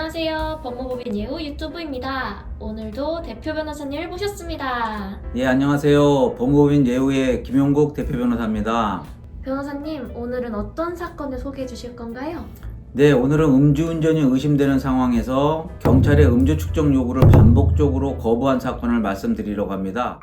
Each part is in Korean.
안녕하세요. 법무법인 예우 유튜브입니다. 오늘도 대표 변호사님을 모셨습니다. 예, 안녕하세요. 법무법인 예우의 김용국 대표 변호사입니다. 변호사님, 오늘은 어떤 사건을 소개해 주실 건가요? 네, 오늘은 음주운전이 의심되는 상황에서 경찰의 음주 측정 요구를 반복적으로 거부한 사건을 말씀드리려고 합니다.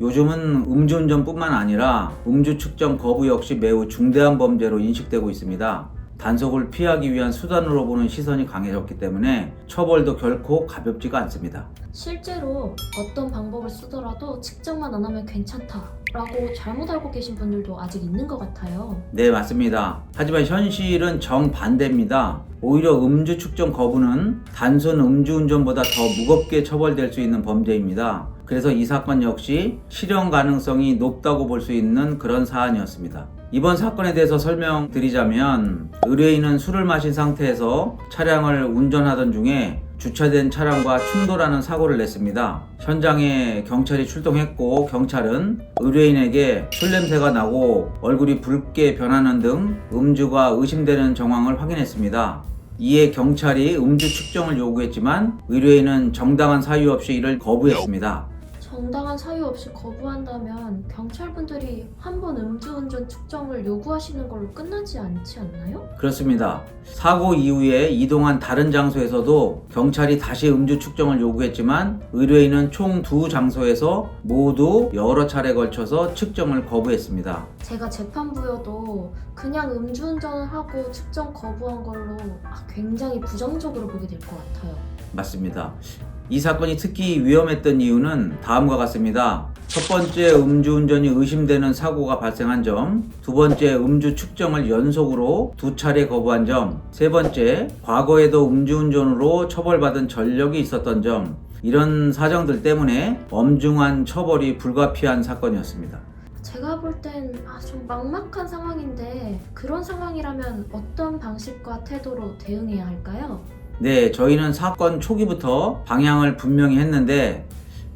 요즘은 음주운전뿐만 아니라 음주 측정 거부 역시 매우 중대한 범죄로 인식되고 있습니다. 단속을 피하기 위한 수단으로 보는 시선이 강해졌기 때문에 처벌도 결코 가볍지가 않습니다. 실제로 어떤 방법을 쓰더라도 측정만 안 하면 괜찮다라고 잘못 알고 계신 분들도 아직 있는 것 같아요. 네, 맞습니다. 하지만 현실은 정반대입니다. 오히려 음주 측정 거부는 단순 음주운전보다 더 무겁게 처벌될 수 있는 범죄입니다. 그래서 이 사건 역시 실형 가능성이 높다고 볼 수 있는 그런 사안이었습니다. 이번 사건에 대해서 설명드리자면, 의뢰인은 술을 마신 상태에서 차량을 운전하던 중에 주차된 차량과 충돌하는 사고를 냈습니다. 현장에 경찰이 출동했고, 경찰은 의뢰인에게 술 냄새가 나고 얼굴이 붉게 변하는 등 음주가 의심되는 정황을 확인했습니다. 이에 경찰이 음주 측정을 요구했지만 의뢰인은 정당한 사유 없이 이를 거부했습니다. 정당한 사유 없이 거부한다면 경찰분들이 한 번 음주운전 측정을 요구하시는 걸로 끝나지 않지 않나요? 그렇습니다. 사고 이후에 이동한 다른 장소에서도 경찰이 다시 음주 측정을 요구했지만 의뢰인은 총 2장소에서 모두 여러 차례 걸쳐서 측정을 거부했습니다. 제가 재판부여도 그냥 음주운전을 하고 측정 거부한 걸로 굉장히 부정적으로 보게 될 것 같아요. 맞습니다. 이 사건이 특히 위험했던 이유는 다음과 같습니다. 첫 번째, 음주운전이 의심되는 사고가 발생한 점. 두 번째, 음주 측정을 연속으로 2차례 거부한 점. 세 번째, 과거에도 음주운전으로 처벌받은 전력이 있었던 점. 이런 사정들 때문에 엄중한 처벌이 불가피한 사건이었습니다. 제가 볼 땐 좀 막막한 상황인데, 그런 상황이라면 어떤 방식과 태도로 대응해야 할까요? 네, 저희는 사건 초기부터 방향을 분명히 했는데,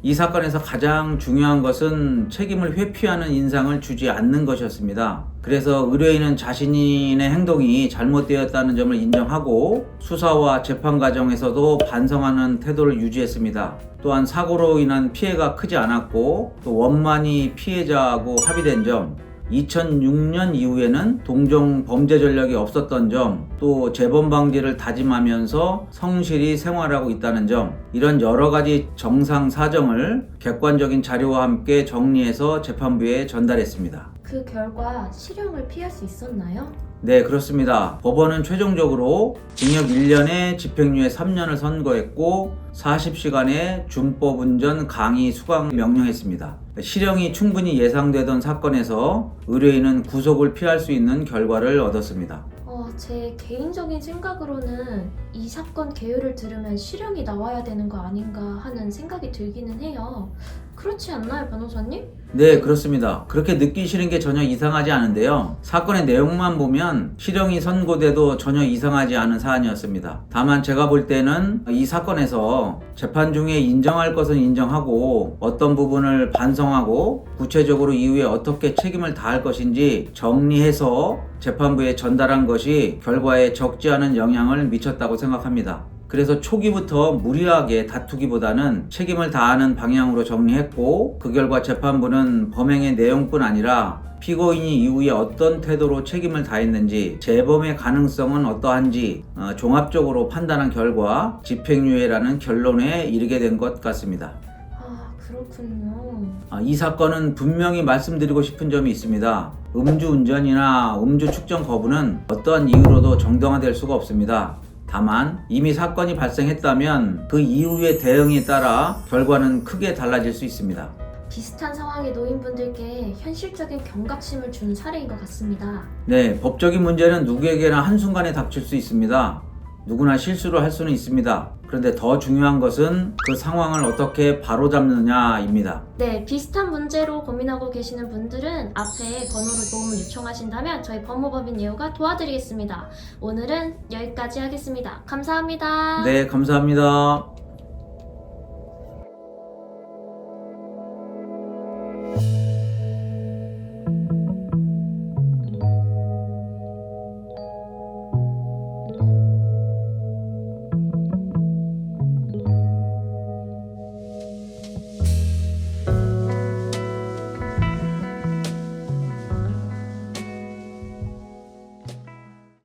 이 사건에서 가장 중요한 것은 책임을 회피하는 인상을 주지 않는 것이었습니다. 그래서 의뢰인은 자신의 행동이 잘못되었다는 점을 인정하고 수사와 재판 과정에서도 반성하는 태도를 유지했습니다. 또한 사고로 인한 피해가 크지 않았고, 또 원만히 피해자하고 합의된 점, 2006년 이후에는 동종 범죄 전력이 없었던 점, 또 재범 방지를 다짐하면서 성실히 생활하고 있다는 점, 이런 여러 가지 정상 사정을 객관적인 자료와 함께 정리해서 재판부에 전달했습니다. 그 결과 실형을 피할 수 있었나요? 네, 그렇습니다. 법원은 최종적으로 징역 1년에 집행유예 3년을 선고했고 40시간의 준법운전 강의 수강 명령했습니다. 실형이 충분히 예상되던 사건에서 의뢰인은 구속을 피할 수 있는 결과를 얻었습니다. 제 개인적인 생각으로는 이 사건 개요를 들으면 실형이 나와야 되는 거 아닌가 하는 생각이 들기는 해요. 그렇지 않나요, 변호사님? 네, 그렇습니다. 그렇게 느끼시는 게 전혀 이상하지 않은데요. 사건의 내용만 보면 실형이 선고돼도 전혀 이상하지 않은 사안이었습니다. 다만 제가 볼 때는 이 사건에서 재판 중에 인정할 것은 인정하고 어떤 부분을 반성하고 구체적으로 이후에 어떻게 책임을 다할 것인지 정리해서 재판부에 전달한 것이 결과에 적지 않은 영향을 미쳤다고 생각합니다. 그래서 초기부터 무리하게 다투기보다는 책임을 다하는 방향으로 정리했고, 그 결과 재판부는 범행의 내용뿐 아니라 피고인이 이후에 어떤 태도로 책임을 다했는지, 재범의 가능성은 어떠한지 종합적으로 판단한 결과 집행유예라는 결론에 이르게 된 것 같습니다. 그렇군요. 이 사건은 분명히 말씀드리고 싶은 점이 있습니다. 음주운전이나 음주 측정 거부는 어떠한 이유로도 정당화될 수가 없습니다. 다만 이미 사건이 발생했다면 그 이후의 대응에 따라 결과는 크게 달라질 수 있습니다. 비슷한 상황의 노인분들께 현실적인 경각심을 준 사례인 것 같습니다. 네, 법적인 문제는 누구에게나 한순간에 닥칠 수 있습니다. 누구나 실수를 할 수는 있습니다. 그런데 더 중요한 것은 그 상황을 어떻게 바로잡느냐입니다. 네, 비슷한 문제로 고민하고 계시는 분들은 앞에 번호로 도움을 요청하신다면 저희 법무법인 예우가 도와드리겠습니다. 오늘은 여기까지 하겠습니다. 감사합니다. 네, 감사합니다.